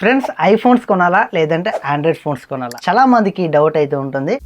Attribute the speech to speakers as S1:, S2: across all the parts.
S1: Friends, iPhones కొనాలా లేదంటే Android phones కొనాలా? చాలా మందికి డౌట్ అయితే ఉంటుంది.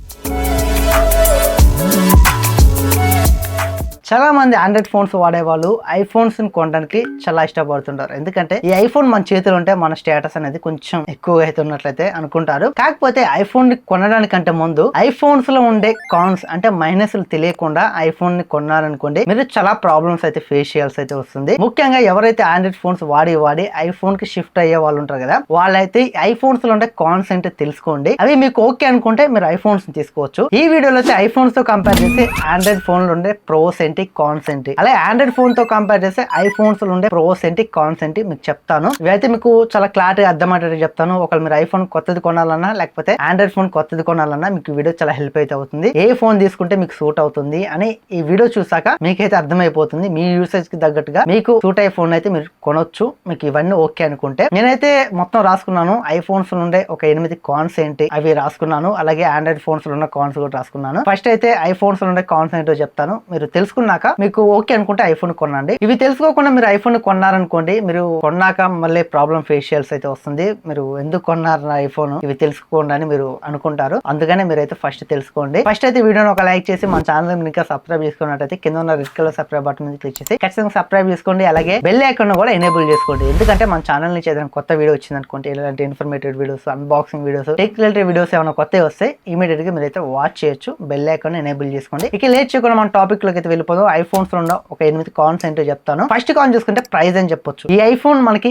S1: చాలా మంది ఆండ్రాయిడ్ ఫోన్స్ వాడేవాళ్ళు ఐఫోన్స్ కొనడానికి చాలా ఇష్టపడుతుంటారు. ఎందుకంటే ఈ ఐఫోన్ మన చేతిలో ఉంటే మన స్టేటస్ అనేది కొంచెం ఎక్కువగా అయితే ఉన్నట్లయితే అనుకుంటారు. కాకపోతే ఐఫోన్ ని కొనడానికంటే ముందు ఐఫోన్స్ లో ఉండే కాన్స్ అంటే మైనస్లు తెలియకుండా ఐఫోన్ ని కొనాలనుకోండి, మీరు చాలా ప్రాబ్లమ్స్ అయితే ఫేస్ చేయాల్సి అయితే వస్తుంది. ముఖ్యంగా ఎవరైతే ఆండ్రాయిడ్ ఫోన్స్ వాడి ఐఫోన్ కి షిఫ్ట్ అయ్యే వాళ్ళు ఉంటారు కదా, వాళ్ళైతే ఐఫోన్స్ లో ఉండే కాన్స్ అంటే తెలుసుకోండి. అవి మీకు ఓకే అనుకుంటే మీరు ఐఫోన్స్ తీసుకోవచ్చు. ఈ వీడియోలో అయితే ఐఫోన్స్ తో కంపేర్ చేసి ఆండ్రాయిడ్ ఫోన్ లో ఉండే ప్రోస్ ఏంటి, కాన్స్ ఏంటి, అలాగే ఆండ్రాయిడ్ ఫోన్ తో కంపేర్ చేస్తే ఐఫోన్స్ లో ఉండే ప్రోస్ ఏంటి, కాన్స్ ఏంటి మీకు చెప్తాను. ఇవైతే మీకు చాలా క్లారిటీ అర్థమయ్యేటట్టు చెప్తాను. ఒకవేళ మీరు ఐఫోన్ కొత్తది కొనాలన్నా లేకపోతే ఆండ్రాయిడ్ ఫోన్ కొత్తది కొనాలన్నా మీకు వీడియో చాలా హెల్ప్ అయితే అవుతుంది. ఏ ఫోన్ తీసుకుంటే మీకు సూట్ అవుతుంది అని ఈ వీడియో చూసాక మీకైతే అర్థమైపోతుంది. మీ యూసేజ్ కి తగ్గట్టుగా మీకు సూట్ అయ్యే ఫోన్ అయితే మీరు కొనొచ్చు. మీకు ఇవన్నీ ఓకే అనుకుంటే నేనైతే మొత్తం రాసుకున్నాను. ఐఫోన్స్ నుండే ఒక 8 కాన్స్ ఏంటి అవి రాసుకున్నాను. అలాగే ఆండ్రాయిడ్ ఫోన్స్ లో ఉన్న కాన్స్ కూడా రాసుకున్నాను. ఫస్ట్ అయితే ఐఫోన్స్ లో ఉండే కాన్స్ ఏంటో చెప్తాను. మీరు తెలుసుకున్నాక మీకు ఓకే అనుకుంటే ఐఫోన్ కొనండి. ఇవి తెలుసుకోకుండా మీరు ఐఫోన్ కొన్నారనుకోండి, మీరు కొన్నాక మళ్ళీ ప్రాబ్లం ఫేస్ చేయాల్సి అయితే వస్తుంది. మీరు ఎందుకు కొన్నారు ఐఫోన్ ఇవి తెలుసుకోండి అని మీరు అనుకుంటారు. అందుకనే మీరైతే ఫస్ట్ తెలుసుకోండి. ఫస్ట్ అయితే వీడియోని ఒక లైక్ చేసి మన ఛానల్ ఇంకా సబ్స్క్రైబ్ చేసుకున్నట్టయితే కింద ఉన్న రెడ్ కలర్ సబ్స్క్రైబ్ బటన్ మీద క్లిక్ చేసి ఖచ్చితంగా సబ్స్క్రైబ్ చేసుకోండి. అలాగే బెల్ ఐకాన్ కూడా ఎనేబుల్ చేసుకోండి. ఎందుకంటే మన ఛానల్ నుంచి ఏదైనా కొత్త వీడియో వచ్చింది అనుకోండి, ఇలాంటి informative videos, unboxing videos, tech related videos ఏమైనా కొత్తవి వస్తే ఇమీడియట్ గా మీరైతే వాచ్ చేయొచ్చు. బెల్ ఐకాన్ ఎనేబుల్ చేసుకోండి. ఇక లేట్ చేయకుండా మన టాపిక్ లోకి అయితే వెళ్ళిపోదాం. ఐఫోన్స్ లో ఉన్న ఒక 8 కాన్స్ ఏంటో చెప్తాను. ఫస్ట్ కాన్ చూసుకుంటే ప్రైస్ అని చెప్పొచ్చు. ఈ ఐఫోన్ మనకి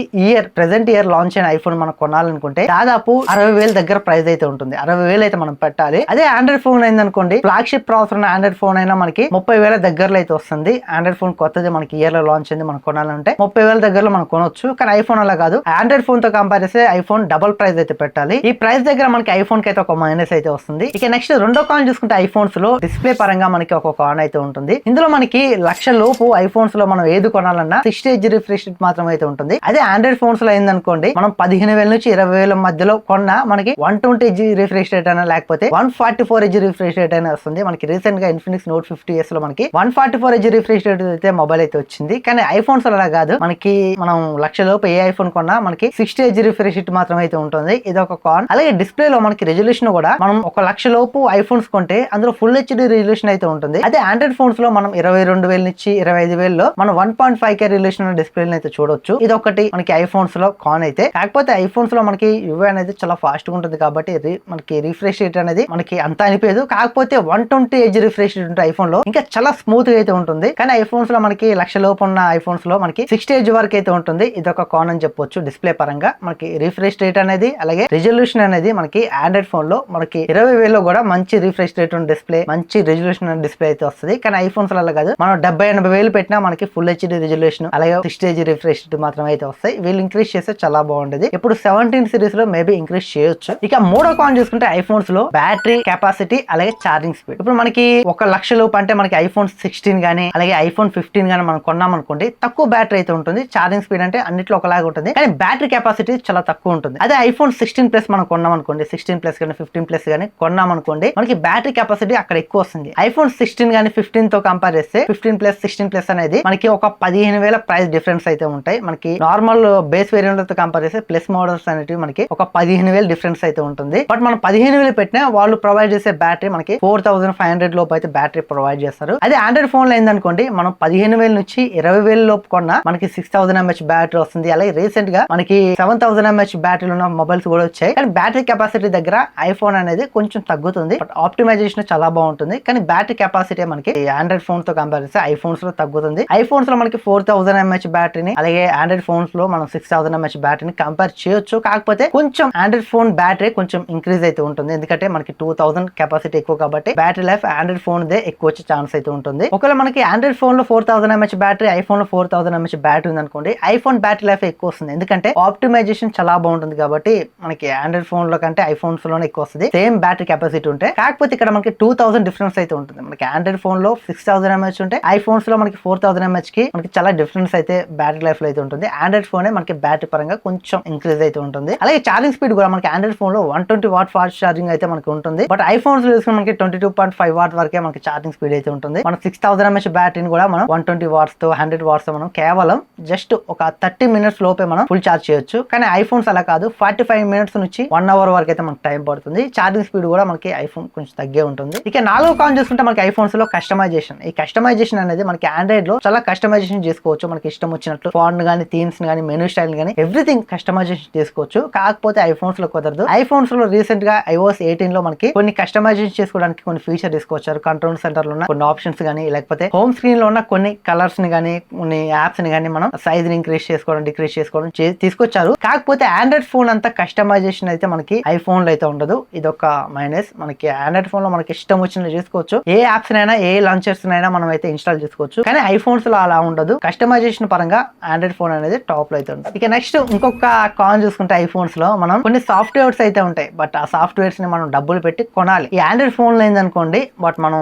S1: ప్రెసెంట్ ఇయర్ లాంచ్ అయిన ఐఫోన్ మనం కొనాలనుకుంటే దాదాపు 60,000 దగ్గర ప్రైస్ అయితే ఉంటుంది. 60,000 అయితే మనం పెట్టాలి. అదే ఆండ్రాయిడ్ ఫోన్ అయిందనుకోండి, ఫ్లాగ్షిప్ ప్రాసెసర్ ఉన్న ఆండ్రాయిడ్ ఫోన్ అయినా మనకి 30,000 దగ్గరలో అయితే వస్తుంది. ఆండ్రాయిడ్ ఫోన్ కొత్తది మనకి ఇయర్ లో లాంచ్ అయింది, మనం కొనాలంటే 30,000 దగ్గరలో మనం కొనొచ్చు. కానీ ఐఫోన్ అలా కాదు. ఆండ్రాయిడ్ ఫోన్ తో కంపేర్ చేస్తే ఐఫోన్ డబుల్ ప్రైస్ అయితే పెట్టాలి. ఈ ప్రైస్ దగ్గర మనకి ఐఫోన్ కి అయితే ఒక మైనస్ అయితే వస్తుంది. ఇక నెక్స్ట్ రెండో కాన్ చూసుకుంటే ఐఫోన్స్ లో డిస్ప్లే పరంగా మనకి ఒక కాన్ అయితే ఉంటుంది. ఇందులో మనకి లక్ష లోపు ఐఫోన్స్ లో మనం ఏది కొనాలన్నా 60Hz రిఫ్రెష్ రేట్ మాత్రం అయితే ఉంటుంది. అదే ఆండ్రాయిడ్ ఫోన్స్ లో ఏందనుకోండి, మనం 15,000 నుంచి 20,000 మధ్యలో కొన్నా మనకి 120Hz రిఫ్రెష్ రేట్ అయినా లేకపోతే 144Hz రిఫ్రెష్ రేట్ అయినా వస్తుంది. మనకి రీసెంట్ గా ఇన్ఫినిక్స్ నోట్ 50s లో మనకి 144Hz రిఫ్రెష్ రేట్ అయితే మొబైల్ అయితే వచ్చింది. కానీ ఐఫోన్స్ అలా కాదు. మనకి మనం లక్ష లోపు ఏ ఐఫోన్ కొన్నా మనకి 60Hz రిఫ్రెష్ రేట్ మాత్రం అయితే ఉంటుంది. ఇది ఒక కాన్. అలాగే డిస్ప్లే లో మనకి రెజల్యూషన్ కూడా మనం 1 లక్ష లోపు ఐఫోన్స్ కొంటే అందులో ఫుల్ హెచ్డి రెజల్యూషన్ అయితే ఉంటుంది. అదే ఆండ్రాయిడ్ ఫోన్స్ లో మనం 22,000 నుంచి 25,000 లో మనం 1.5K రిజల్యూషన్ డిస్ప్లే అయితే చూడొచ్చు. ఇది ఒకటి మనకి ఐఫోన్స్ లో కాన్ అయితే. కాకపోతే ఐఫోన్స్ లో మనకి యూఐ అనేది చాలా ఫాస్ట్ గా ఉంటుంది కాబట్టి మనకి రిఫ్రెష్ రేట్ అనేది మనకి అంత అనిపించదు. కాకపోతే 120Hz రిఫ్రెష్ రేట్ ఉంటే ఐఫోన్ లో ఇంకా చాలా స్మూత్ గా అయితే ఉంటుంది. కానీ ఐఫోన్స్ లో మనకి లక్ష లోపు ఉన్న ఐఫోన్స్ లో మనకి 60Hz వరకు అయితే ఉంటుంది. ఇది ఒక కాన్ అని చెప్పొచ్చు. డిస్ప్లే పరంగా మనకి రిఫ్రెష్ రేట్ అనేది అలాగే రిజల్యూషన్ అనేది మనకి ఆండ్రాయిడ్ ఫోన్ లో మనకి 20,000 లో కూడా మంచి రిఫ్రెష్ రేట్ ఉన్న డిస్ప్లే, మంచి రిజల్యూషన్ డిస్ప్లే అయితే వస్తుంది. కానీ ఐఫోన్స్ లో కాదు. మనం 70,000-80,000 పెట్టినా మనకి ఫుల్ హెచ్డి రిజల్యూషన్ అలాగే 60Hz రిఫ్రెష్ మాత్రం అయితే వస్తాయి. వీళ్ళు ఇంక్రీజ్ చేస్తే చాలా బాగుంటది. ఇప్పుడు 17 సిరీస్ లో మేబీ ఇంక్రీజ్ చేయొచ్చు. ఇక మూడో కాన్ చూసుకుంటే ఐఫోన్స్ లో బ్యాటరీ కెపాసిటీ అలాగే ఛార్జింగ్ స్పీడ్. ఇప్పుడు మనకి 1 లక్ష లోపు అంటే మనకి ఐఫోన్ 16 గానీ అలాగే ఐఫోన్ 15 గానీ మనం కొన్నాం అనుకోండి, తక్కువ బ్యాటరీ అయితే ఉంటుంది. ఛార్జింగ్ స్పీడ్ అంటే అన్నిట్లో ఒకలాగా ఉంటుంది. కానీ బ్యాటరీ కెపాసిటీ చాలా తక్కువ ఉంటుంది. అదే ఐఫోన్ 16 ప్లస్ మనం కొన్నాం అనుకోండి, 16 ప్లస్ కానీ 15 ప్లస్ గానీ కొన్నాం అనుకోండి, మనకి బ్యాటరీ కెపాసిటీ అక్కడ ఎక్కువ వస్తుంది. ఐఫోన్ 16 గానీ 15 తో కంపేర్ చేస్తే 15 ప్లస్ 16 ప్లస్ అనేది మనకి ఒక 15,000 ప్రైస్ డిఫరెన్స్ అయితే ఉంటాయి. మనకి నార్మల్ బేస్ వేరియంట్ తో కంపేర్ చేస్తే ప్లస్ మోడల్స్ అనేవి మనకి ఒక 15,000 డిఫరెన్స్ అయితే ఉంటుంది. బట్ మనం 15,000 పెట్టినా వాళ్ళు ప్రొవైడ్ చేసే బ్యాటరీ మనకి 4,500 లోపు అయితే బ్యాటరీ ప్రొవైడ్ చేస్తారు. అదే ఆండ్రాయిడ్ ఫోన్ లో ఏందనుకోండి, మనం 15,000 నుంచి 20,000 లోపు కొన్నా మనకి 6,000 mAh బ్యాటరీ వస్తుంది. అలాగే రీసెంట్ గా మనకి 7,000 mAh బ్యాటరీలు ఉన్న మొబైల్స్ కూడా వచ్చాయి. కానీ బ్యాటరీ కెపాసిటీ దగ్గర ఐఫోన్ అనేది కొంచెం తగ్గుతుంది. బట్ ఆప్టిమైజేషన్ చాలా బాగుంటుంది. కానీ బ్యాటరీ కెపాసిటీ మనకి ఆండ్రాయిడ్ ఫోన్ తో కంపేర్ చేస్తే ఐఫోన్స్ లో తగ్గుతుంది. ఐఫోన్స్ లో మనకి 4,000 mAh బ్యాటరీని అలాగే ఆండ్రాయిడ్ ఫోన్స్ లో మనం 6,000 mAh బ్యాటరీని కంపేర్ చేయొచ్చు. కాకపోతే కొంచెం ఆండ్రాయిడ్ ఫోన్ బ్యాటరీ కొంచెం ఇంక్రీజ్ అయితే ఉంటుంది. ఎందుకంటే మనకి 2,000 కెపాసిటీ ఎక్కువ కాబట్టి battery life Android phone they ఎక్కువ వచ్చే ఛాన్స్ అయితే ఉంటుంది. ఒకవేళ మనకి ఆండ్రాయిడ్ ఫోన్ లో 4,000 mAh బ్యాటరీ, ఐఫోన్ లో 4,000 mAh బ్యాటరీ ఉంది అనుకోండి, ఐఫోన్ బ్యాటరీ లైఫ్ ఎక్కువ వస్తుంది. ఎందుకంటే ఆప్టిమైజేషన్ చాలా బాగుంటుంది కాబట్టి మనకి ఆండ్రాయిడ్ ఫోన్ లో కంటే ఐఫోన్స్ లోనే ఎక్కువ వస్తుంది సేమ్ బ్యాటరీ కెపాసిటీ ఉంటే. కాకపోతే ఇక్కడ మనకి 2,000 డిఫరెన్స్ అయితే ఉంటుంది. మనకి ఆండ్రాయిడ్ ఫోన్ లో 6,000 mAh ఉంటే ఐఫోన్స్ లో మనకి 4000 mAh కి మనకి చాలా డిఫరెన్స్ అయితే బ్యాటరీ లైఫ్ లో అయితే ఉంటుంది. ఆండ్రాయిడ్ ఫోన్ మనకి బ్యాటరీ పరంగా కొంచెం ఇంక్రీజ్ అయితే ఉంటుంది. అలాగే ఛార్జింగ్ స్పీడ్ కూడా మనకి ఆండ్రాయిడ్ ఫోన్ లో 120 వాట్ ఫాస్ట్ ఛార్జింగ్ అయితే మనకి ఉంటుంది. బట్ ఐఫోన్స్ లో చూసుకుంటే మనకి 22.5 వాట్ వరకే మనకి ఛార్జింగ్ స్పీడ్ అయితే ఉంటుంది. మనం 6000 mAh బ్యాటరీని కూడా మనం 120 వాట్స్ తో 100 వాట్స్ తో మనం కేవలం జస్ట్ ఒక 30 మినిట్స్ లోపే మనం ఫుల్ ఛార్జ్ చేయొచ్చు. కానీ ఐఫోన్స్ అలా కాదు, 45 మినిట్స్ నుంచి 1 అవర్ వరకు అయితే మనకి టైం పడుతుంది. ఛార్జింగ్ స్పీడ్ కూడా మనకి ఐఫోన్ కొంచెం తగ్గే ఉంటుంది. ఇక 4వ కాన్ చూసుకుంటే మనకి ఐఫోన్స్ లో కస్టమైజేషన్. ఈ కస్టమైజేషన్ అనేది మనకి ఆండ్రాయిడ్ లో చాలా కస్టమైజేషన్ చేసుకోవచ్చు. మనకి ఇష్టం వచ్చినట్లు ఫాంట్ గానీ, థీమ్స్ గానీ, మెనూ స్టైల్ గానీ ఎవ్రీథింగ్ కస్టమైజేషన్ చేసుకోవచ్చు. కాకపోతే ఐఫోన్స్ లో కుదరదు. ఐఫోన్స్ లో రీసెంట్ గా iOS 18 లో మనకి కొన్ని కస్టమైజేషన్ చేసుకోవడానికి కొన్ని ఫీచర్ తీసుకొచ్చారు. కంట్రోల్ సెంటర్ లో ఉన్న కొన్ని ఆప్షన్స్ గానీ, లేకపోతే హోమ్ స్క్రీన్ లో ఉన్న కొన్ని కలర్స్ ని గానీ, కొన్ని యాప్స్ ని గానీ మనం సైజ్ ని ఇంక్రీజ్ చేసుకోవడం, డిక్రీజ్ చేసుకోవడం తీసుకొచ్చారు. కాకపోతే ఆండ్రాయిడ్ ఫోన్ అంతా కస్టమైజేషన్ అయితే మనకి ఐఫోన్ లో అయితే ఉండదు. ఇదొక మైనస్. మనకి ఆండ్రాయిడ్ ఫోన్ లో మనకి ఇష్టం వచ్చినట్టు చేసుకోవచ్చు. ఏ యాప్స్ నైనా, ఏ లాంచర్స్ నైనా మనం అయితే ఇన్స్టాల్ చేసుకోవచ్చు. కానీ ఐఫోన్స్ లో అలా ఉండదు. కస్టమైజేషన్ పరంగా ఆండ్రాయిడ్ ఫోన్ అనేది టాప్ లో అయితే ఉంటుంది. ఇక నెక్స్ట్ ఇంకొక కాన్ చూసుకుంటే ఐఫోన్స్ లో మనం కొన్ని సాఫ్ట్వేర్స్ అయితే ఉంటాయి. బట్ ఆ సాఫ్ట్వేర్స్ ని మనం డబ్బులు పెట్టి కొనాలి. ఈ ఆండ్రాయిడ్ ఫోన్ లో ఏందనుకోండి, బట్ మనం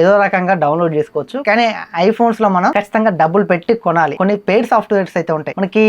S1: ఏదో రకంగా డౌన్లోడ్ చేసుకోవచ్చు. కానీ ఐఫోన్స్ లో మనం ఖచ్చితంగా డబ్బులు పెట్టి కొనాలి. కొన్ని పెయిడ్ సాఫ్ట్వేర్స్ అయితే ఉంటాయి. మనకి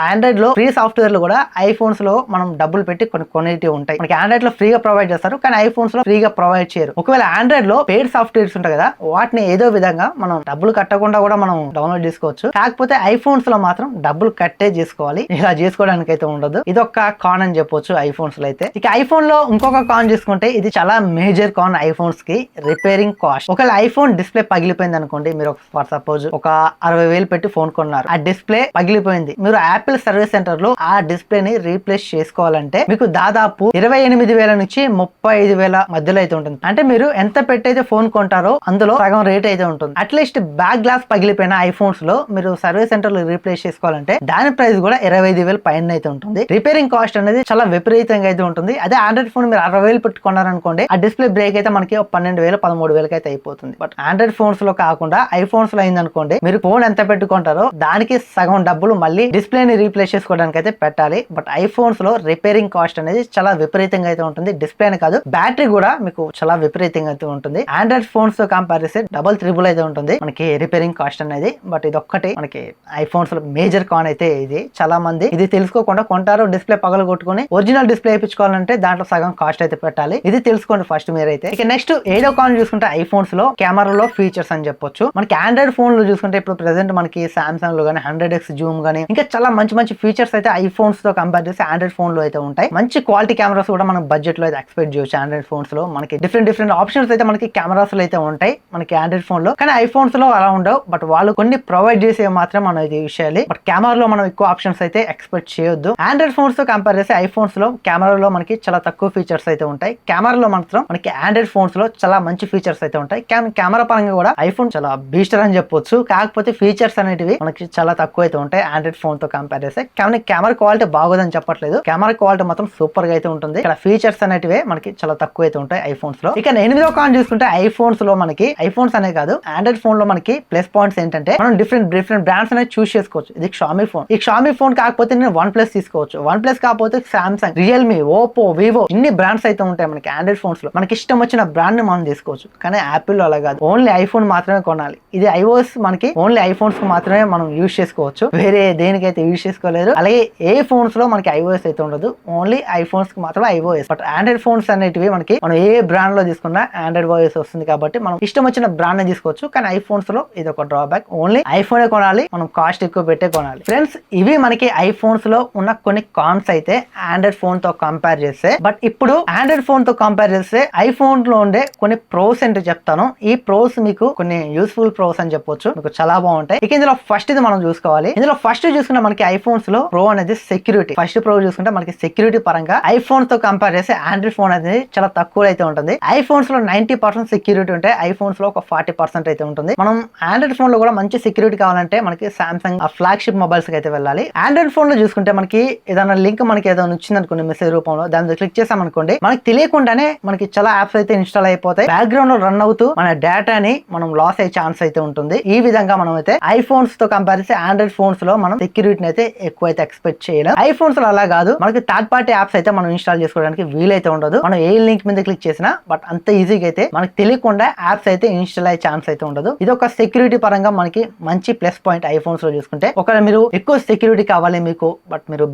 S1: ఆండ్రాయిడ్ లో ఫ్రీ సాఫ్ట్వేర్లు కూడా ఐఫోన్స్ లో మనం డబ్బులు పెట్టి కొనేటివి ఉంటాయి. మనకి ఆండ్రాయిడ్ లో ఫ్రీగా ప్రొవైడ్ చేస్తారు, కానీ ఐఫోన్స్ లో ఫ్రీగా ప్రొవైడ్ చేయరు. ఒకవేళ ఆండ్రాయిడ్ లో పెయిడ్ సాఫ్ట్వేర్స్ ఉంటాయి కదా, వాటిని ఏదో విధంగా మనం డబ్బులు కట్టకుండా కూడా మనం డౌన్లోడ్ చేసుకోవచ్చు. కాకపోతే ఐఫోన్స్ లో మాత్రం డబ్బులు కట్టే చేసుకోవాలి. ఇలా చేసుకోవడానికి అయితే ఉండదు. ఇది ఒక కాన్ అని చెప్పొచ్చు ఐఫోన్స్ లో అయితే. ఇక ఐఫోన్ లో ఇంకొక కాన్ చూసుకుంటే ఇది చాలా మేజర్ కాన్ ఐఫోన్స్ కి, రిపేరింగ్ కాస్ట్. ఒకవేళ ఐఫోన్ డిస్ప్లే పగిలిపోయింది అనుకోండి, మీరు ఫర్ సపోజ్ ఒక 60,000 పెట్టి ఫోన్ కొన్నారు, ఆ డిస్ప్లే పగిలిపోయింది. మీరు యాపిల్ సర్వీస్ సెంటర్ లో ఆ డిస్ప్లే ని రీప్లేస్ చేసుకోవాలంటే మీకు దాదాపు 28,000 నుంచి 35,000 మధ్యలో అయితే ఉంటుంది. అంటే మీరు ఎంత పెట్టయితే ఫోన్ కొంటారో అందులో సగం రేట్ అయితే ఉంటుంది. అట్లీస్ట్ బ్యాక్ గ్లాస్ పగిలిపోయిన ఐఫోన్స్ లో మీరు సర్వీస్ సెంటర్ లో రీప్లేస్ చేసుకోవాలంటే దాని ప్రైస్ కూడా 25,000 పైన అయితే ఉంటుంది. రిపేరింగ్ కాస్ట్ అనేది చాలా విపరీతంగా అయితే ఉంటుంది. అదే ఆండ్రాయిడ్ ఫోన్ మీరు 60,000 పెట్టుకున్నారనుకోండి, ఆ డిస్ప్లే బ్రేక్ అయితే మనకి 12,000 13,000 అయితే అయిపోతుంది. బట్ ఆండ్రాయిడ్ ఫోన్స్ లో కాకుండా ఐఫోన్స్ లో అయిందనుకోండి, మీరు ఫోన్ ఎంత పెట్టుకుంటారో దానికి సగం డబ్బులు మళ్ళీ డిస్ప్లే ని రీప్లేస్ చేసుకోవడానికి అయితే పెట్టాలి. బట్ ఐఫోన్స్ లో రిపేరింగ్ కాస్ట్ అనేది చాలా విపరీతంగా అయితే ఉంటుంది. డిస్ప్లే అని కాదు, బ్యాటరీ కూడా మీకు చాలా విపరీతంగా అయితే ఉంటుంది. ఆండ్రాయిడ్ ఫోన్స్ తో కంపేర్ చేస్తే డబుల్ త్రిబుల్ అయితే ఉంటుంది మనకి రిపేరింగ్ కాస్ట్ అనేది. బట్ ఇది ఒక్కటి మనకి ఐఫోన్స్ లో మేజర్ కాన్ అయితే ఇది. చాలా మంది ఇది తెలుసుకోకుండా కొంటారు, డిస్ప్లే పగలు కొట్టుకుని ఒరిజినల్ డిస్ప్లే వేయించుకోవాలంటే దాంట్లో సగం కాస్ట్ అయితే పెట్టాలి. ఇది తెలుసుకోండి ఫస్ట్ మీరైతే. ఇక నెక్స్ట్ 7వ కాన్ చూసుకుంటే ఐఫోన్స్ లో కెమెరాలో ఫీచర్స్ అని చెప్పొచ్చు. మనకి ఆండ్రాయిడ్ ఫోన్ లో చూసుకుంటే ఇప్పుడు ప్రెసెంట్ మనకి సామ్సంగ్ లో గానీ 100x జూమ్ గానీ ఇంకా చాలా మంచి మంచి ఫీచర్స్ అయితే ఐఫోన్స్ తో కంపేర్ చేసి ఆండ్రాయిడ్ ఫోన్ లో అయితే ఉంటాయి. మంచి క్వాలిటీ కెమెరాస్ కూడా మనం బడ్జెట్ లో అయితే ఎక్స్పెక్ట్ చేయొచ్చు. ఆండ్రాయిడ్ ఫోన్స్ లో మనకి డిఫరెంట్ ఆప్షన్స్ అయితే మనకి కెమెరాస్ లో అయితే ఉంటాయి మనకి ఆండ్రాయిడ్ ఫోన్ లో. కానీ ఐఫోన్స్ లో అలా ఉండవు. బట్ వాళ్ళు కొన్ని ప్రొవైడ్ చేసే మాత్రం మనం ఇది యూస్ చేయాలి. బట్ కెమెరాలో మనం ఎక్కువ ఆప్షన్స్ అయితే ఎక్స్పెక్ట్ చేయొద్దు. ఆండ్రాయిడ్ ఫోన్స్ తో కంపేర్ చేసి ఐఫోన్స్ లో కెమెరాలో మనకి చాలా తక్కువ ఫీచర్స్ అయితే ఉంటాయి. కెమెరాలో మాత్రం మనకి ఆండ్రాయిడ్ ఫోన్స్ లో చాలా మంచి ఫీచర్స్ అయితే ఉంటాయి. కెమెరా పరంగా కూడా ఐఫోన్ చాలా బీస్టర్ అని చెప్పొచ్చు. కాకపోతే ఫీచర్స్ అనేటివి మనకి చాలా తక్కువ అయితే ఉంటాయి ఆండ్రాయిడ్ ఫోన్ తో కంపేర్ చేస్తే. కానీ కెమెరా క్వాలిటీ బాగోదని చెప్పట్లేదు, కెమెరా క్వాలిటీ మాత్రం సూపర్ గా అయితే ఉంటుంది. ఇక్కడ ఫీచర్స్ అనేటివి మనకి చాలా తక్కువ అయితే ఉంటాయి ఐఫోన్స్ లో. ఇక 8వ కాన్ చూసుకుంటే ఐఫోన్స్ లో మనకి ఐఫోన్స్ అనే కాదు ఆండ్రాయిడ్ ఫోన్ లో మనకి ప్లస్ పాయింట్స్ ఏంటంటే మనం డిఫరెంట్ బ్రాండ్స్ అనేది చూస్ చేసుకోవచ్చు. ఇది షామీ ఫోన్. ఈ షామీ ఫోన్ కాకపోతే నేను OnePlus తీసుకోవచ్చు. OnePlus కాకపోతే సామ్సంగ్, రియల్మీ, ఓపో, వివో ఇన్ని బ్రాండ్స్ అయితే ఉంటాయి మనకి ఆండ్రాయిడ్ ఫోన్స్ లో. మనకి ఇష్టం వచ్చిన బ్రాండ్ ని మనం తీసుకోవచ్చు. కానీ యాపిల్ లో అలా కాదు, ఓన్లీ ఐఫోన్ మాత్రమే కొనాలి. ఇది iOS మనకి ఓన్లీ ఐఫోన్స్ కు మాత్రమే మనం యూజ్ చేసుకోవచ్చు, వేరే దేనికైతే యూజ్ చేసుకోలేదు. అలాగే ఏ ఫోన్స్ లో మనకి iOS అయితే ఉండదు, ఓన్లీ ఐఫోన్స్ కి మాత్రమే iOS. బట్ ఆండ్రాయిడ్ ఫోన్స్ అనేటివి మనకి మనం ఏ బ్రాండ్ లో తీసుకున్నా ఆండ్రాయిడ్ వాయిస్ వస్తుంది కాబట్టి మనం ఇష్టం వచ్చిన బ్రాండ్ ని తీసుకోవచ్చు. కానీ ఐఫోన్స్ లో ఇది ఒక డ్రాబ్యాక్, ఓన్లీ ఐఫోన్ కొనాలి, మనం కాస్ట్ ఎక్కువ పెట్టే కొనాలి. ఫ్రెండ్స్, ఇవి మనకి ఐఫోన్స్ లో ఉన్న కొన్ని కాన్స్ అయితే ఆండ్రాయిడ్ ఫోన్ తో కంపేర్ చేస్తే. బట్ ఇప్పుడు ఆండ్రాయిడ్ ఫోన్ తో కంపేర్ చేస్తే ఐఫోన్ లో ఉండే కొన్ని ప్రోస్ ఏంటో చెప్తాను. ఈ ప్రోస్ మీకు కొన్ని యూస్ఫుల్ ప్రోస్ అని చెప్పొచ్చు, మీకు చాలా బాగుంటాయి. ఇక ఇందులో ఫస్ట్ ఇది మనం చూసుకోవాలి. ఇందులో ఫస్ట్ చూసుకుంటే మనకి ఐఫోన్స్ లో ప్రో అనేది సెక్యూరిటీ. ఫస్ట్ ప్రో చూసుకుంటే మనకి సెక్యూరిటీ పరంగా ఐఫోన్ తో కంపేర్ చేస్తే ఆండ్రాయిడ్ ఫోన్ అనేది చాలా తక్కువ అయితే ఉంటుంది. ఐఫోన్స్ లో 90% సెక్యూరిటీ ఉంటే ఐఫోన్స్ లో ఒక 40% అయితే ఉంటుంది. మనం ఆండ్రాయిడ్ ఫోన్ లో కూడా మంచి సెక్యూరిటీ కావాలంటే మనకి సామ్సంగ్ ఫ్లాగ్షిప్ మొబైల్స్ కి అయితే వెళ్ళాలి. ఆండ్రాయిడ్ ఫోన్ లో చూసుకుంటే మనకి ఏదైనా లింక్ మనకి ఏదైనా వచ్చింది అనుకోండి మెసేజ్ రూపంలో, దాని మీద క్లిక్ చేసాం అనుకోండి, మనకి తెలియకుండానే మనకి చాలా యాప్స్ అయితే ఇన్స్టాల్ అయిపోతాయి. బ్యాక్గ్రౌండ్ లో రన్ అవుతూ మన డేటాని మనం లాస్ అయ్యే ఛాన్స్ అయితే ఉంటుంది. ఈ విధంగా మనం అయితే ఐఫోన్స్ తో కంపేర్ చేసి ఆండ్రాయిడ్ ఫోన్స్ లో మనం సెక్యూరిటీని అయితే ఎక్కువ అయితే ఎక్స్పెక్ట్ చేయలేం. ఐఫోన్స్ లో అలా కాదు, మనకి థర్డ్ పార్టీ యాప్స్ అయితే మనం ఇన్స్టాల్ చేసుకోవడానికి వీలైతే ఉండదు. మనం ఏ లింక్ మీద క్లిక్ చేసినా బట్ అంత ఈజీగా అయితే మనకి తెలియకుండా యాప్స్ అయితే ఇన్స్టాల్ అయ్యే ఛాన్స్ అయితే ఉండదు. ఇది ఒక సెక్యూరిటీ పరంగా మనకి మంచి ప్లస్ పాయింట్ ఐఫోన్స్ లో చూసుకుంటే. ఒకవేళ మీరు ఎక్కువ సెక్యూరిటీ కావాలి మీకు, బట్ మీరు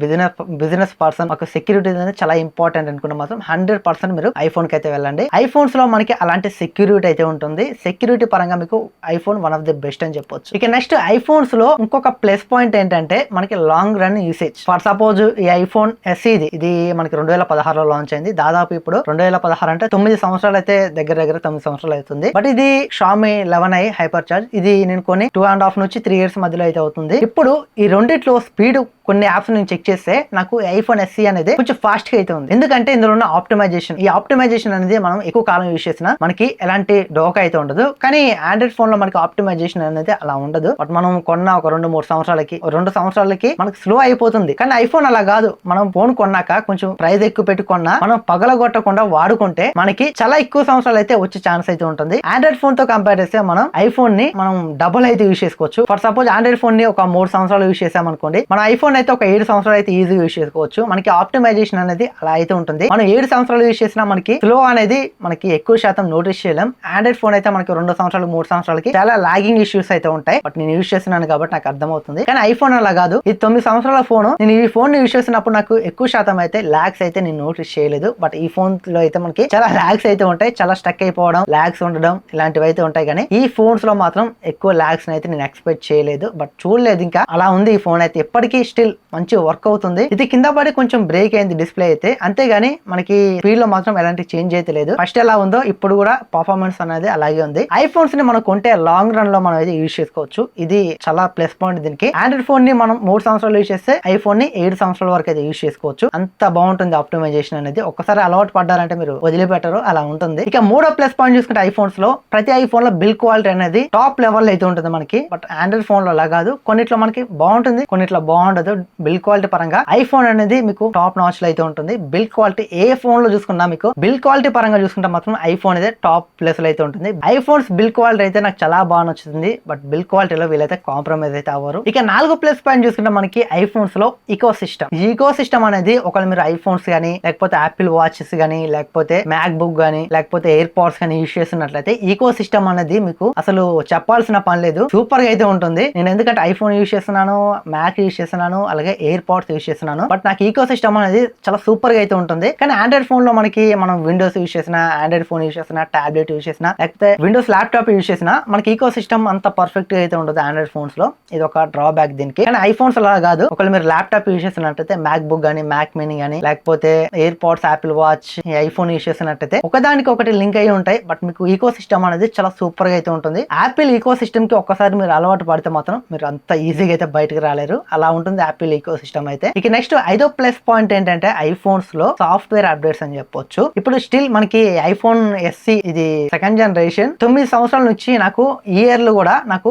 S1: బిజినెస్ పర్సన్, ఒక సెక్యూరిటీ అనేది చాలా ఇంపార్టెంట్ అనుకుంటే మాత్రం 100% మీరు ఐఫోన్ కి అయితే వెళ్ళండి. ఐఫోన్స్ లో మనకి అలాంటి సెక్యూరిటీ అయితే ఉంటుంది. సెక్యూరిటీ పరంగా మీకు iPhone one of the best అని చెప్పొచ్చు. ఇక నెక్స్ట్ ఐఫోన్స్ లో ఇంకొక ప్లస్ పాయింట్ ఏంటంటే మనకి long run usage. For suppose ఈ ఐఫోన్ ఎస్ఈ ఇది మనకి 2016లో లాంచ్ అయింది. దాదాపు ఇప్పుడు 2016 అంటే 9 సంవత్సరాలు అయితే దగ్గర 9 సంవత్సరాలు అవుతుంది. బట్ ఇది షామీ 11i హైపర్ చార్జ్. ఇది నేను కొని 2.5 నుంచి 3 ఇయర్స్ మధ్యలో అయితే అవుతుంది. ఇప్పుడు ఈ రెండిట్లో స్పీడ్ కొన్ని యాప్స్ నేను చెక్ చేస్తే నాకు ఐఫోన్ ఎస్ఈ అనేది కొంచెం ఫాస్ట్ గా అయితే ఉంది. ఎందుకంటే ఇందులో ఉన్న ఆప్టిమైజేషన్, ఈ ఆప్టిమైజేషన్ అనేది మనం ఎక్కువ కాలం యూజ్ చేసినా మనకి ఎలాంటి డోకా అయితే ఉండదు. కానీ ఆండ్రాయిడ్ ఫోన్ లో మనకి ఆప్టిమైజేషన్ అనేది అలా ఉండదు. బట్ మనం కొన్న ఒక 2-3 సంవత్సరాలకి 2 సంవత్సరాలకి మనకి స్లో అయిపోతుంది. కానీ ఐఫోన్ అలా కాదు. మనం ఫోన్ కొన్నాక కొంచెం ప్రైస్ ఎక్కువ పెట్టుకున్నా మనం పగలగొట్టకుండా వాడుకుంటే మనకి చాలా ఎక్కువ సంవత్సరాలు అయితే వచ్చే ఛాన్స్ అయితే ఉంటుంది. ఆండ్రాయిడ్ ఫోన్ తో కంపేర్ చేస్తే మనం ఐఫోన్ ని మనం డబుల్ అయితే యూజ్ చేసుకోవచ్చు. ఫర్ సపోజ్ ఆండ్రాయిడ్ ఫోన్ ని ఒక 3 సంవత్సరాలు యూజ్ చేసాం అనుకోండి, మన ఐఫోన్ అయితే ఒక 7 సంవత్సరాలు అయితే ఈజీగా యూజ్ చేసుకోవచ్చు. మనకి ఆప్టిమైజేషన్ అనేది అలా అయితే ఉంటుంది. మనం 7 సంవత్సరాలు యూజ్ చేసినా మనకి స్లో అనేది మనకి ఎక్కువ శాతం నోటీస్ చేయలేం. ఆండ్రాయిడ్ ఫోన్ అయితే మనకి 2 సంవత్సరాలు 3 సంవత్సరాలకి చాలా లాగింగ్ ఇష్యూస్ అయితే ఉంటాయి. బట్ నేను యూజ్ చేస్తున్నాను కాబట్టి నాకు అర్థమవుతుంది. కానీ ఐఫోన్ అలా కాదు. ఇది 9 సంవత్సరాల ఫోన్. నేను ఈ ఫోన్ యూజ్ చేసినప్పుడు నాకు ఎక్కువ శాతం అయితే లాగ్స్ అయితే నేను నోటీస్ చేయలేదు. బట్ ఈ ఫోన్ లో అయితే మనకి చాలా లాగ్స్ అయితే ఉంటాయి. చాలా స్టక్ అయిపోవడం, లాగ్స్ ఉండడం ఇలాంటివి అయితే ఉంటాయి. కానీ ఈ ఫోన్స్ లో మాత్రం ఎక్కువ లాగ్స్ అయితే నేను ఎక్స్పెక్ట్ చేయలేదు. బట్ చూడలేదు ఇంకా అలా ఉంది. ఈ ఫోన్ అయితే ఎప్పటికీ స్టిల్ మంచి వర్క్ అవుతుంది. ఇది కింద పడి కొంచెం బ్రేక్ అయింది డిస్ప్లే అయితే, అంతేగాని మనకి స్పీడ్ లో మాత్రం ఎలాంటి చేంజ్ అయితే లేదు. ఫస్ట్ ఎలా ఉందో ఇప్పుడు కూడా పర్ఫార్మెన్స్ అనేది అలాగే ఉంది. ఐఫోన్స్ ని మనం కొంటే లాంగ్ రన్ లో మనం అయితే యూజ్ చేసుకోవచ్చు. ఇది చాలా ప్లస్ పాయింట్ దీనికి. ఆండ్రాయిడ్ ఫోన్ ని మనం 3 సంవత్సరాలు యూజ్ చేస్తే ఐఫోన్ ని 7 సంవత్సరాల వరకు అయితే యూజ్ చేసుకోవచ్చు. అంత బాగుంటుంది ఆప్టిమైజేషన్ అనేది. ఒక్కసారి అలవాటు పడ్డారంటే మీరు వదిలిపెట్టరు, అలా ఉంటుంది. ఇక మూడో ప్లస్ పాయింట్ చూసుకుంటే ఐఫోన్స్ లో ప్రతి ఐఫోన్ లో బిల్ క్వాలిటీ అనేది టాప్ లెవెల్ అయితే ఉంటుంది మనకి. బట్ ఆండ్రాయిడ్ ఫోన్ లో అలా కాదు. కొన్నిట్లో మనకి బాగుంటుంది, కొన్నిట్లో బాగుండదు. బిల్ క్వాలిటీ పరంగా ఐఫోన్ అనేది మీకు టాప్ నాచ్ లో అయితే ఉంటుంది. బిల్ క్వాలిటీ ఏ ఫోన్ లో చూసుకున్నా మీకు బిల్ క్వాలిటీ పరంగా చూసుకుంటే మాత్రం ఐఫోన్ అయితే టాప్ ప్లేస్ లో అయితే ఉంటుంది. ఐఫోన్స్ బిల్ క్వాలిటీ అయితే నాకు చాలా బాగా నచ్చుతుంది. బట్ బిల్ క్వాలిటీలో వీళ్ళైతే కాంప్రమైజ్ అయితే అవ్వరు. ఇక 4 ప్లస్ పాయింట్ చూసుకుంటే మనకి ఐఫోన్స్ లో ఈకో సిస్టమ్ అనేది ఒకవేళ మీరు ఐఫోన్స్ గానీ లేకపోతే యాపిల్ వాచెస్ గానీ లేకపోతే మ్యాక్ బుక్ గానీ లేకపోతే ఎయిర్ పాడ్స్ గానీ యూజ్ చేస్తున్నట్లయితే ఈకో సిస్టమ్ అనేది మీకు అసలు చెప్పాల్సిన పని లేదు. సూపర్ గా అయితే ఉంటుంది. నేను ఎందుకంటే ఐఫోన్ యూజ్ చేస్తున్నాను, మ్యాక్ యూజ్ చేస్తున్నాను, అలాగే ఎయిర్ పాడ్స్ యూజ్ చేస్తున్నాను. బట్ నాకు ఈకో సిస్టమ్ అనేది చాలా సూపర్ గా అయితే ఉంటుంది. కానీ ఆండ్రాయిడ్ ఫోన్ లో మనకి మనం విండోస్ యూజ్ చేసిన, ఆండ్రాయిడ్ ఫోన్ యూజ్ చేసిన, టాబ్లెట్ యూజ్ చేసిన, లేకపోతే విండోస్ ల్యాప్టాప్ యూజ్ చేసిన మనకి ఈకో సిస్టమ్ అంత పర్ఫెక్ట్ గా అయితే ఉండదు ఆండ్రాయిడ్ ఫోన్స్ లో. ఇది ఒక డ్రాబ్యాక్ దీనికి. కానీ ఐఫోన్స్ అలా కాదు. ఒకవేళ మీరు ల్యాప్టాప్ యూజ్ చేసినట్టయితే మ్యాక్ బుక్ గానీ, మ్యాక్ మినీ గానీ, లేకపోతే AirPods, Apple watch, iPhone use చేసినట్టయితే ఒకదానికి ఒకటి లింక్ అయ్యి ఉంటాయి. బట్ మీకు ఈకో సిస్టమ్ అనేది చాలా సూపర్ గా అయితే ఉంటుంది. యాపిల్ ఈకో సిస్టమ్ కి ఒక్కసారి మీరు అలవాటు పడితే మాత్రం మీరు అంత ఈజీగా అయితే బయటకు రాలేరు. అలా ఉంటుంది యాపిల్ ఈకో సిస్టమ్ అయితే. ఇక నెక్స్ట్ 5వ ప్లస్ పాయింట్ ఏంటంటే ఐఫోన్స్ లో సాఫ్ట్వేర్ అప్డేట్స్ అని చెప్పొచ్చు. ఇప్పుడు స్టిల్ మనకి ఐఫోన్ ఎస్సీ ఇది 2nd జనరేషన్ 9 సంవత్సరాల నుంచి నాకు ఈ ఇయర్ లో కూడా నాకు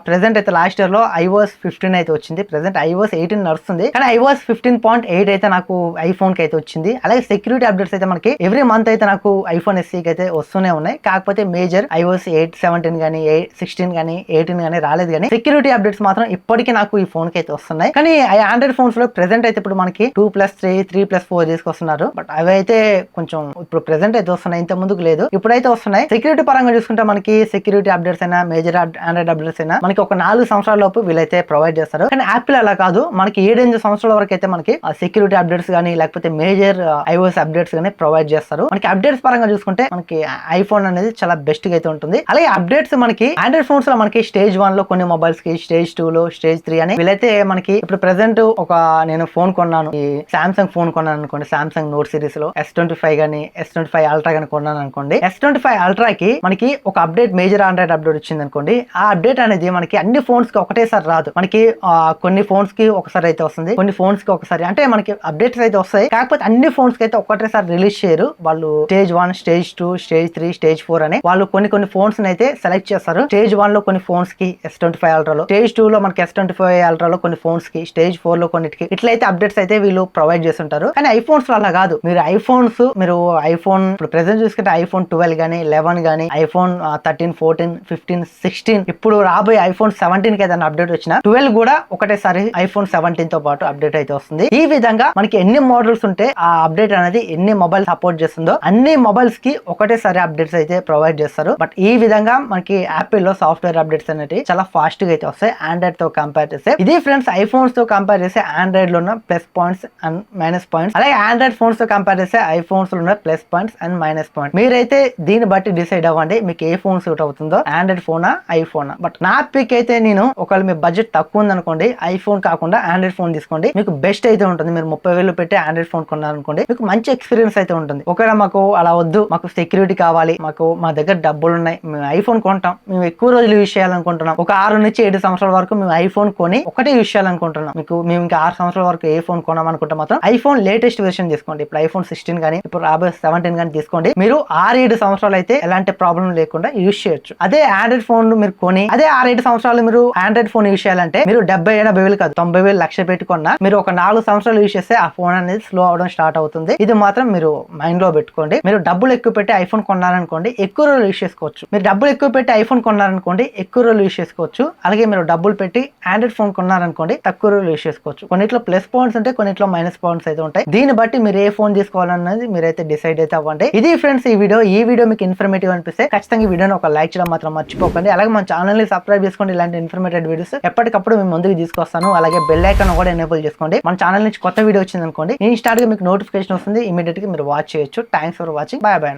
S1: ప్రెసెంట్ అయితే లాస్ట్ ఇయర్ లో iOS 15 అయితే వచ్చింది. ప్రెసెంట్ iOS 18 నడుస్తుంది. కానీ iOS 15.8 అయితే నాకు ఐఫోన్ కి అయితే వచ్చింది. అలాగే సెక్యూరిటీ అప్డేట్స్ అయితే మనకి ఎవ్రీ మంత్ అయితే నాకు ఐఫోన్ ఎస్సీ కి అయితే వస్తూనే ఉన్నాయి. కాకపోతే మేజర్ iOS 8, 17 గానీ 16 గానీ 18 గానీ రాలేదు. కానీ సెక్యూరిటీ అప్డేట్స్ మాత్రం ఇప్పటికీ నాకు ఈ ఫోన్ కి అయితే వస్తున్నాయి. కానీ ఆండ్రాయిడ్ ఫోన్స్ లో ప్రెసెంట్ అయితే ఇప్పుడు మనకి 2+3, 3+4 తీసుకొస్తున్నారు. బట్ అవి అయితే కొంచెం ఇప్పుడు ప్రెసెంట్ అయితే వస్తున్నాయి. ఇంత ముందుకు లేదు, ఇప్పుడైతే వస్తున్నాయి. సెక్యూరిటీ పరంగా చూసుకుంటే మనకి సెక్యూరిటీ అప్డేట్స్ అయినా మేజర్ ఆండ్రాయిడ్ అప్డేట్స్ అయినా మనకి ఒక 4 సంవత్సరాల లోపు వీళ్ళైతే ప్రొవైడ్ చేస్తారు. కానీ యాపిల్ అలా కాదు. మనకి 7-8 సంవత్సరాల వరకు అయితే మనకి సెక్యూరిటీ అప్డేట్స్ గానీ లేకపోతే మేజర్ iOS అప్డేట్స్ గానీ ప్రొవైడ్ చేస్తారు. మనకి అప్డేట్స్ పరంగా చూసుకుంటే మనకి ఐఫోన్ అనేది చాలా బెస్ట్ గా అయితే ఉంటుంది. అలాగే అప్డేట్స్ మనకి ఆండ్రాయిడ్ ఫోన్స్ లో మనకి స్టేజ్ 1 లో కొన్ని మొబైల్స్ కి, స్టేజ్ 2 లో, స్టేజ్ 3 అని వీళ్ళైతే మనకి ఇప్పుడు ప్రెసెంట్ ఒక నేను ఫోన్ కొన్నాను, ఈ సామ్సంగ్ ఫోన్ కొన్నాను అనుకోండి. సామ్సంగ్ నోట్ సిరీస్ లో S25 గానీ S25 అల్ట్రా గానీ కొన్నాను అనుకోండి. S25 అల్ట్రా కి మనకి ఒక అప్డేట్, మేజర్ ఆండ్రాయిడ్ అప్డేట్ వచ్చింది అనుకోండి. ఆ అప్డేట్ అనేది మనకి అన్ని ఫోన్స్ కి ఒకటేసారి రాదు. మనకి కొన్ని ఫోన్స్ కి ఒకసారి అయితే వస్తుంది, కొన్ని ఫోన్స్ కి ఒకసారి, అంటే మనకి అప్డేట్స్ అయితే వస్తాయి. కాకపోతే అన్ని ఫోన్స్ కి అయితే ఒకటేసారి రిలీజ్ చేయరు. వాళ్ళు స్టేజ్ 1, స్టేజ్ 2, స్టేజ్ 3, స్టేజ్ 4 అని వాళ్ళు కొన్ని ఫోన్స్ అయితే సెలెక్ట్ చేస్తారు. స్టేజ్ 1 లో కొన్ని ఫోన్స్ కి S25 అల్ట్రా లో, స్టేజ్ 2 లో మనకి S25 అల్ట్రా లో కొన్ని ఫోన్స్ కి, స్టేజ్ స్టేజ్ 4 లో కొన్నిటికి ఇట్లయితే అప్డేట్స్ అయితే వీళ్ళు ప్రొవైడ్ చేస్తుంటారు. కానీ ఐఫోన్స్ లో అలా కాదు. మీరు ఐఫోన్ ఇప్పుడు ప్రెసెంట్ చూసుకుంటే ఐఫోన్ 12 గానీ 11 గానీ ఐఫోన్ 13, 14, 15, 16 ఇప్పుడు రాబోయే ఐఫోన్ 17 కి ఏదైనా అప్డేట్ వచ్చినా 12 కూడా ఒకటేసారి ఐఫోన్ 17 తో పాటు అప్డేట్ అయితే వస్తుంది. ఈ విధంగా మనకి ఎన్ని మోడల్స్ ఉంటే ఆ అప్డేట్ అనేది ఎన్ని మొబైల్ సపోర్ట్ చేస్తుందో అన్ని మొబైల్స్ కి ఒకటేసారి అప్డేట్స్ అయితే ప్రొవైడ్ చేస్తారు. బట్ ఈ విధంగా మనకి యాపిల్ లో సాఫ్ట్వేర్ అప్డేట్స్ అనేవి చాలా ఫాస్ట్ గా అయితే వస్తాయి ఆండ్రాయిడ్ తో కంపేర్ చేస్తే. ఇది ఫ్రెండ్స్ ఐఫోన్స్ తో కంపేర్ చేస్తే ఆండ్రాయిడ్ లో ఉన్న plus points and minus points, అలాగే ఆండ్రాయిడ్ ఫోన్స్ తో కంపేర్ చేస్తే ఐఫోన్స్ లో ఉన్న plus points and minus points. మీరైతే దీన్ని బట్టి డిసైడ్ అవ్వండి మీకు ఏ ఫోన్ సూట్ అవుతుందో, ఆండ్రాయిడ్ ఫోనా ఐఫోనా. బట్ నా పిక్ అయితే నేను ఒకవేళ మీ బడ్జెట్ తక్కువ ఉంది అనుకోండి ఐఫోన్ కాకుండా ఆండ్రాయిడ్ ఫోన్ తీసుకోండి, మీకు బెస్ట్ అయితే ఉంటుంది. మీరు 30,000 పెట్టి ఆండ్రాయిడ్ ఫోన్ కొన్నారనుకోండి మీకు మంచి ఎక్స్పీరియన్స్ అయితే ఉంటుంది. ఒకవేళ మాకు అలా వద్దు, మాకు సెక్యూరిటీ కావాలి, మా దగ్గర డబ్బులు ఉన్నాయి, మేము ఐఫోన్ కొంటాం, మేము ఎక్కువ రోజులు యూజ్ చేయాలనుకుంటున్నాం, ఒక 6 నుంచి 7 సంవత్సరాల వరకు మేము ఐఫోన్ కొని ఒకటే యూజ్ చేయాలనుకుంటున్నాం, మేము ఇంకా 6 సంవత్సరాల వరకు ఏ ఫోన్ కొనామనుకుంటే మాత్రం ఐఫోన్ లేటెస్ట్ వెర్షన్ తీసుకోండి. ఇప్పుడు ఐఫోన్ 16 కానీ ఇప్పుడు రాబోయే 17 కానీ తీసుకోండి. మీరు 6-7 సంవత్సరాలు అయితే ఎలాంటి ప్రాబ్లం లేకుండా యూజ్ చేయొచ్చు. అదే ఆండ్రాయిడ్ ఫోన్ మీరు కొని అదే 6-7 సంవత్సరాలు మీరు ఆండ్రాయిడ్ ఫోన్ యూజ్ చేయాలంటే మీరు 70,000-80,000 కాదు 90,000 లక్ష పెట్టుకున్నా మీరు ఒక 4 సంవత్సరాలు యూజ్ చేస్తే ఆ ఫోన్ అనేది స్లో అవడం స్టార్ట్ అవుతుంది. ఇది మాత్రం మీరు మైండ్ లో పెట్టుకోండి. మీరు డబ్బులు ఎక్కువ పెట్టి ఐఫోన్ కొన్నారనుకోండి ఎక్కువ రోజులు యూజ్ చేసుకోవచ్చు. మీరు డబ్బులు ఎక్కువ పెట్టి ఐఫోన్ కొన్నారనుకోండి ఎక్కువ రోజులు యూజ్ చేసుకోవచ్చు. అలాగే మీరు డబ్బులు పెట్టి ఆండ్రాయిడ్ ఫోన్ కొన్నారనుకోండి తక్కువ రోజులు యూజ్ చేసుకోవచ్చు. కొన్నిట్లో ప్లస్ పాయింట్స్ ఉంటాయి, కొన్నిట్లో మైనస్ పాయింట్స్ అయితే ఉంటాయి. దీన్ని బట్టి మీరు ఏ ఫోన్ తీసుకోవాలన్నది మీరైతే డిసైడ్ అయితే అవ్వండి. ఇది ఫ్రెండ్స్ ఈ వీడియో మీకు ఇన్ఫర్మేటివ్ అనిపిస్తే ఖచ్చితంగా ఈ వీడియోని ఒక లైక్ చేయడం మాత్రం మర్చిపోకండి. అలాగే మన ఛానల్ ని సబ్స్క్రైబ్ చేసుకోండి. ఇలాంటి ఇన్ఫర్మేటివ్ వీడియోస్ ఎప్పటికప్పుడు మేము ముందుకు తీసుకొస్తాను. అలాగే బెల్ ఐకాన్ కూడా ఎనేబుల్ చేసుకోండి. మన ఛానల్ నుంచి కొత్త వీడియో వచ్చింది అనుకోండి ఇన్స్టాంట్ గా మీకు నోటిఫికేషన్ వస్తుంది, ఇమీడియట్ గా మీరు వాచ్ చేయొచ్చు. Thanks for watching. By by.